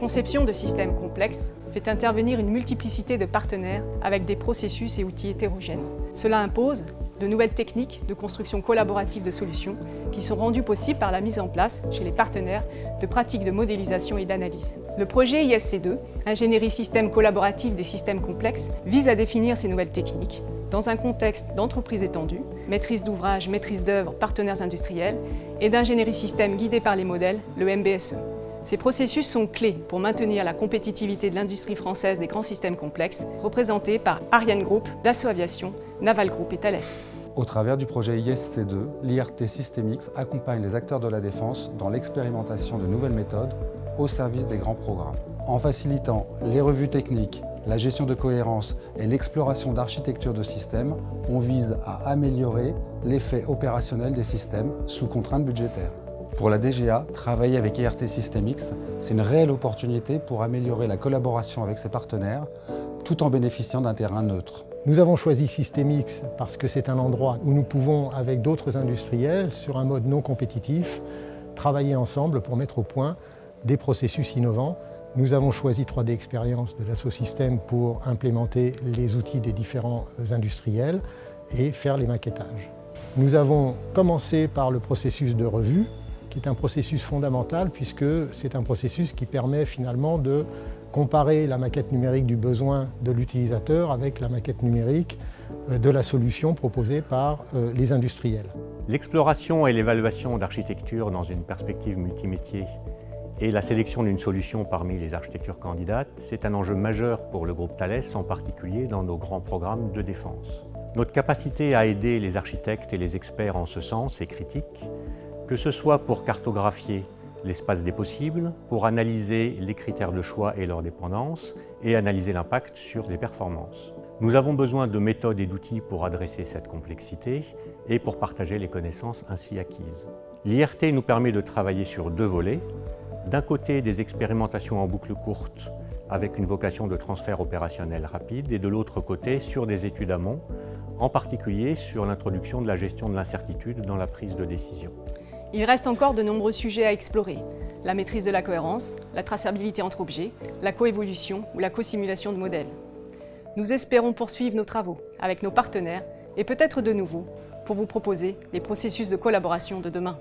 conception de systèmes complexes fait intervenir une multiplicité de partenaires avec des processus et outils hétérogènes. Cela impose de nouvelles techniques de construction collaborative de solutions qui sont rendues possibles par la mise en place, chez les partenaires, de pratiques de modélisation et d'analyse. Le projet ISC2, Ingénierie système collaborative des systèmes complexes, vise à définir ces nouvelles techniques dans un contexte d'entreprise étendue, maîtrise d'ouvrage, maîtrise d'œuvre, partenaires industriels et d'ingénierie système guidée par les modèles, le MBSE. Ces processus sont clés pour maintenir la compétitivité de l'industrie française des grands systèmes complexes, représentés par Ariane Group, Dassault Aviation, Naval Group et Thales. Au travers du projet ISC2, l'IRT Systemix accompagne les acteurs de la défense dans l'expérimentation de nouvelles méthodes au service des grands programmes. En facilitant les revues techniques, la gestion de cohérence et l'exploration d'architecture de systèmes, on vise à améliorer l'effet opérationnel des systèmes sous contraintes budgétaires. Pour la DGA, travailler avec IRT Systemix, c'est une réelle opportunité pour améliorer la collaboration avec ses partenaires, tout en bénéficiant d'un terrain neutre. Nous avons choisi Systemix parce que c'est un endroit où nous pouvons, avec d'autres industriels, sur un mode non compétitif, travailler ensemble pour mettre au point des processus innovants. Nous avons choisi 3D Experience de Dassault Systèmes pour implémenter les outils des différents industriels et faire les maquettages. Nous avons commencé par le processus de revue, qui est un processus fondamental puisque c'est un processus qui permet finalement de comparer la maquette numérique du besoin de l'utilisateur avec la maquette numérique de la solution proposée par les industriels. L'exploration et l'évaluation d'architecture dans une perspective multimétier et la sélection d'une solution parmi les architectures candidates, c'est un enjeu majeur pour le groupe Thales, en particulier dans nos grands programmes de défense. Notre capacité à aider les architectes et les experts en ce sens est critique, que ce soit pour cartographier l'espace des possibles, pour analyser les critères de choix et leur dépendance et analyser l'impact sur les performances. Nous avons besoin de méthodes et d'outils pour adresser cette complexité et pour partager les connaissances ainsi acquises. L'IRT nous permet de travailler sur 2 volets. D'un côté, des expérimentations en boucle courte avec une vocation de transfert opérationnel rapide et de l'autre côté, sur des études amont, en particulier sur l'introduction de la gestion de l'incertitude dans la prise de décision. Il reste encore de nombreux sujets à explorer. La maîtrise de la cohérence, la traçabilité entre objets, la coévolution ou la co-simulation de modèles. Nous espérons poursuivre nos travaux avec nos partenaires et peut-être de nouveau pour vous proposer les processus de collaboration de demain.